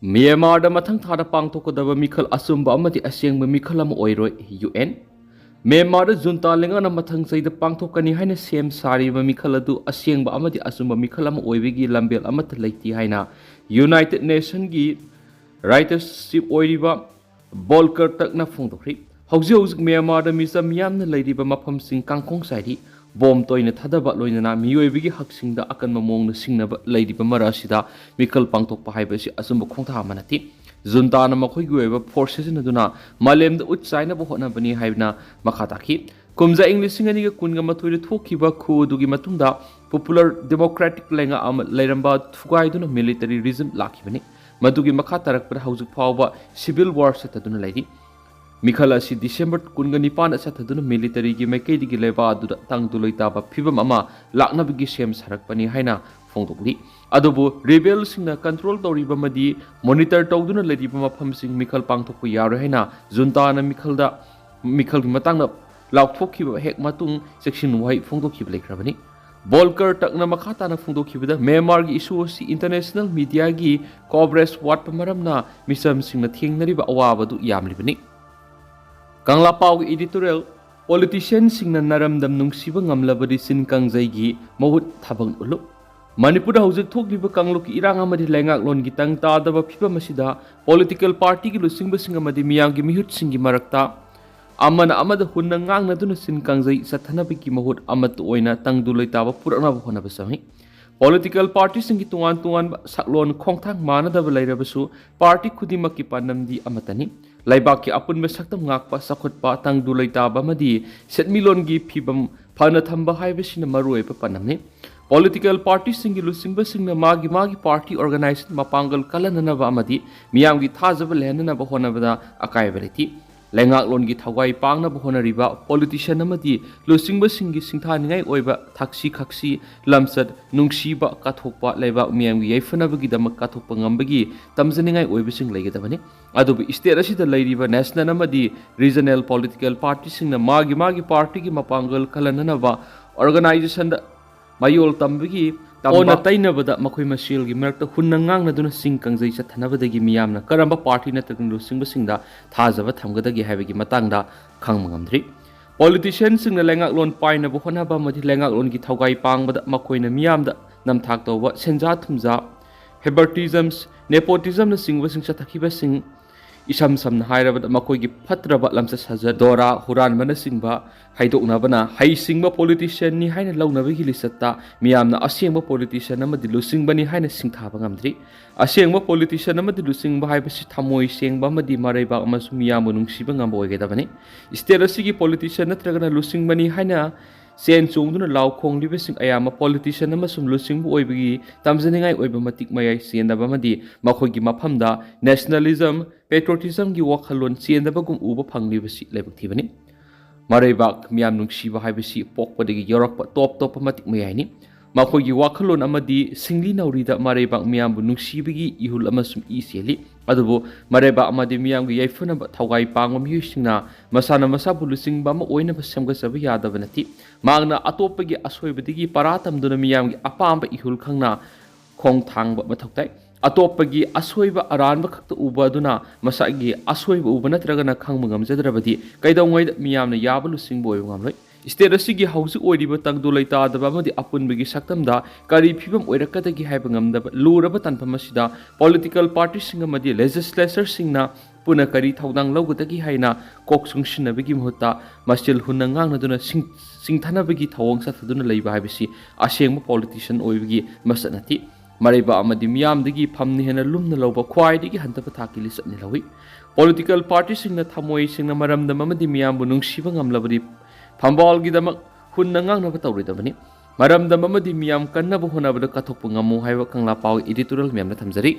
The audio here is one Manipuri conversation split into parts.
Myanmarda mathang thada pangthokadaba mikhal asumba amati asengba mikhal ama oiroi UN Myanmarda junta lengana mathang saida pangthokani haina sem sariba mikhal adu asengba amati asumba mikhal ama oibigi lambel amata leiti haina United Nation gi writership oiriba Volker takna phongdokri hauji Myanmarda misam yamna leiriba mafam sing kangkhong saidi bom toina thadaba loinana miyoibigi haksingda akanma mongna singnaba leiriba marasida mikhal pangthokpa haibasi asumba khongtha manati junta na makhoi goiba forces naduna malemda utsaina bo hona bani haibna makhataki kumja english ngani ga kunga mathoide thokiba khu dugi matungda popular democratic lenga am leiramba thugai duna military regime lakhibani madugi makha tarakpa haujuk phawba civil war sataduna leiri Mikhala si December kunga nipan asataduna military gi maikei gi leba adu tangduloi taba phibam ama lakna bigi sem sarakpani haina phongdokli adubu rebel singna control toriba madi monitor tawduna leriba mafam sing mikhal pangthokpu yaro haina junta na mikhal gi matangna laukthokhiba hek matung section wai phongdokhiba lekrabani Volker takna makhata na phongdokhibada Myanmar gi issue si international media gi coverage wat pamaramna misam singna thengnariba awabadu yamlibani Kangla Pau editorial politician singna naramdam nungsiba ngamlabadi sin kangjai gi mahut thabang ulu Manipur haujuk thokliba kangluk irang amadi lengak lon gi tang ta daba phiba masida political party gi lusingba singa madi miyang gi mihut singi marakta amana amada hunna ngang na duna sin kangjai sathanabi gi mahut amat oina tangduloi taba purana bhona basami Political parties singi tuan saklon khongthang manadaba leirabasu party khudimaki panamdi amatani laibak ki apun me saktam ngakpa sakhotpa tangdulai taba madi setmilon gi phibam phana thamba haibasina maruipa panamni Political parties singi lusingba singna magi party organization mapangal kalanana amadi miyam gi thajaba lehnana ba honabada akaibaliti Lengak lon gi thawai pangna bahona riba politician amadi lusingba singi singthaningai oiba thaksi khaksi lamsat nungsiba kathokpa leba miyam gi yaifanabagi damak kathokpa ngambagi tamjaningai oiba sing leigedabani adubu state asida leiriba national amadi regional political party singna magi party gi mapangal kalanana ba organization da mayol tambagi ona tainabada makhoi masil gi merta hunnangang naduna sing kangjai chathanabadagi miyamna karamba party natragun lusingba singda thajaba thamgadagi haibagi matangda khangmangamdri politician singna lengak lon paina bo honaba madi lengak lon gi thaugai pangbada makhoina miyamda namthak tawba senja thumja favoritisms nepotism na singba sing chathakiba sing isam samna hairabada makoi gi phatraba lamsa saja dora huran mana singba haidoknabana hai singba politician ni haina launabagi lisatta miyamna asengba politician amadi lusingbani haina singthaba ngamdri asengba politician amadi lusingba haibasi thamoi sengba amadi maraiba amasu miyamu nungsiba ngamba oigedabani state asigi politician natragana lusingbani haina sen chungduna laukhong libesing ayama politician amasum lusingbu oibagi tamjaningai oiba matik mayai sendaba madi makhoigi maphamda nationalism patriotism gi wakhalon sendabagum uba phanglibasi lebuktibani Maraibak miyam nungsiba haibasi pokpadagi yorakpa top matik mayai Makogi wakhalon amadi singli naurida Maraibak miyambu nungsibagi ihul amasum iseli adubo Maraibak amadi miyamgu yaifanaba thawgai pangwa miyusingna masana masabu lusingba ama oinaba semgasaba yadaba nati magna atopagi asoibadigi paratamduna miyamgi apamba ihul khangna khongthangba mathoktai atopagi asoiba aranba khakta uba aduna masagi asoiba uba natragana khangba ngamjadrabadi kaidongoi miyamna yaba lusingbo oiba ngamloi State asigi hausi oiriba tangdulai tadaba amadi apunbagi saktamda kari phibam oirakadagi haiba ngamdaba luraba tanpamasida political parties singa madi legislators singna puna kari thaudang lawgadagi haina koksungshinabagi muhutta masil hunna ngangnaduna singthanabagi thawong sathaduna leiba haibisi asengba politician oibagi masanati Mariba amadi miyamdagi phamni hena lumna lawba khwaidagi hantaba thakili satni lawi political parties singna thamoi singna maramdam amadi miyambu nungsiba ngamlabadi Pambal gidamak hunnangang na batawridabani maramdam amadi miyam kannaba honabada kathokpa ngamu haiwa kangla paw editorial miyam na thamjari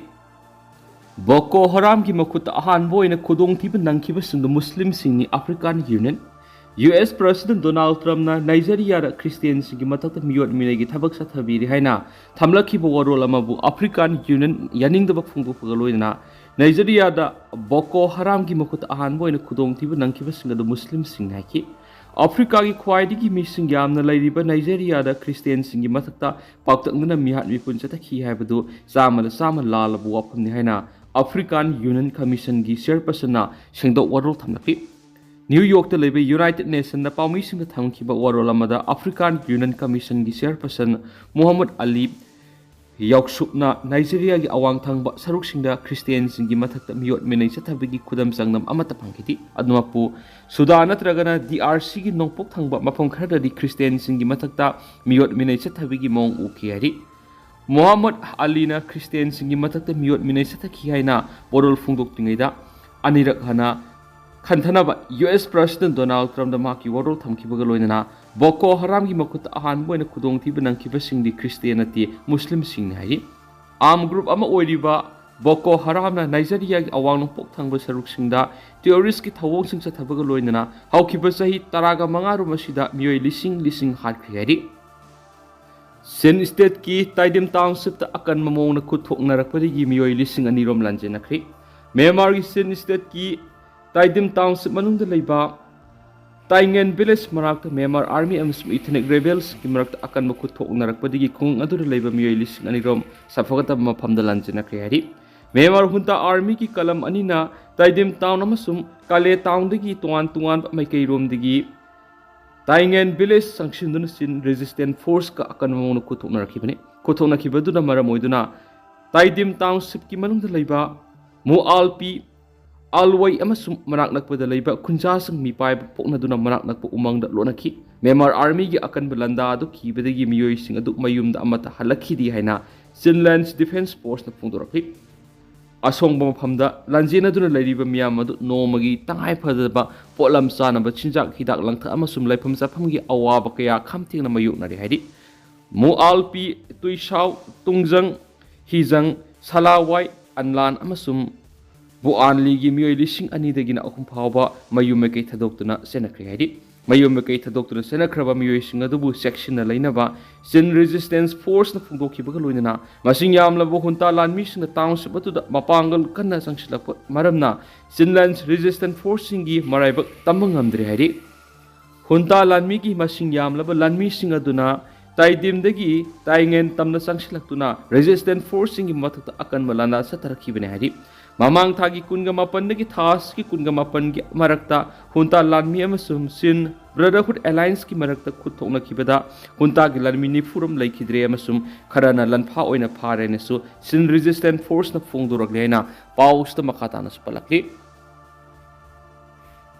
Boko Haram gi makhuta Ahanba Oina Khudongthiba nangkhibasi Muslim singni African Union US President Donald Trump na Nigeria ra Christian singi matakta miyot minagi thabak sathabiri haina thamlakhiba warol amabu African Union yaningdaba phungdokpaga loina Nigeria da Boko Haram gi makhuta Ahanba Oina Khudongthiba nangkhibasi Muslim sing haiki Africa ki khwaidigi mising yamna lairiba Nigeria da Christian singi mathakta paktakna mihat mipun chatakhi haibadu sama lalabu waphamni haina African Union Commission gi chairperson na sengdok warol thamlaki New York te lebe United Nations na paumi sing da thamkiba warol amada African Union Commission gi chairperson Muhammad Ali Yaksupna Nigeria gi awang thangba saruk singda Christian singi mathakta miyot menai chathabigi khudam sangnam amata phangkiti admapu Sudan natragana DRC gi nongpok thangba mafam khara di Christian singi mathakta miyot menai chathabigi mong ukhiari Muhammad Ali na Christian singi mathakta miyot menai chathaki haina borol phungdok tingaida anirak hana Khantanaba US President Donald Trump da maki warol thamkibaga loinana Boko Haram gi makut Ahanba Oina Khudongthiba nangkhibasi di Christianity Muslim sing hai Arm group ama oiriba Boko Haram na Nigeria gi awang pok thangba saruk singda terrorist ki thawong sing chathabaga loinana hawkiba sahi taraga mangaru masida miyoi lising hat khari Sen state ki Taidim township ta akan mamong na kuthok narakpari gi miyoi lising anirom lanjena khri Myanmar gi Sen state ki Taidim township manungda leiba Taingen village marakta Myanmar army amasum ethnic rebels ki marakta akan makuthok narakpadigi khung adur leiba miyoi lising anirom safagata mafamda lanjena khri Myanmar hunta army ki kalam anina Taidim town amasum Kale town digi tuan maikai rom digi Taingen village sanctionduna sin resistant force ka akan mamong kuthok narakibani kuthok nakibaduna maramoiduna Taidim township ki manungda leiba Mu alpi Alway amasum manak nakpada leiba kunjasang mipai pokna duna manak nakpa umangda lonaki Myanmar army gi akan belanda adu kibadagi miyoi sing adu mayumda amata halakhi di haina Sinlands Defense Force na phungdoraki asongba mafamda lanjena duna leiriba miyam adu nomagi tangai phadaba polam sanaba chinjak hidak langtha amasum laifam chaphamgi awaba kaya khamthengna mayuknari haidi Mu alpi tuisau tungjang hijang salawai anlan amasum Bu anli gi miyoi lising ani dagina akum phawba mayume kai thadokna senakri haidi mayume kai thadokna senakraba miyoi singa dubu section na lainaba sin resistance force na phungdokhi baga loinana masing yamla bo hunta lanmi singa township atu da mapangal kanna sangsilak maramna sinlands resistance force singi maraibak tamangamdri haidi hunta lanmi gi masing yamla ba lanmi singa duna Taidim dagi taingen tamna sangsilaktuna resistance force singi mathakta akan malana satarakhi bane haidi Mamang thagi kunga mapan dagi thas ki kunga mapan gi marakta hunta lanmi amasum sin brotherhood alliance ki marakta khuthokna kibada hunta gi lanmi ni furum laikhidre amasum kharana lanpha oina phare ne su sin resistant force na phungdurak leina pausta makata na spalakli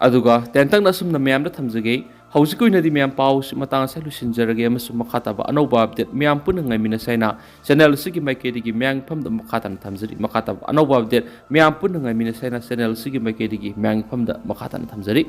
aduga tentang na sum na myam da thamjage Hausikoi na di miyam paus matang sa lusinjarage amasum makataba anauba update miyam pun ngai minasaina channel sigi maikedi miyang phamda makatan thamjari makataba anauba update miyam pun ngai minasaina channel sigi maikedi miyang phamda makatan thamjari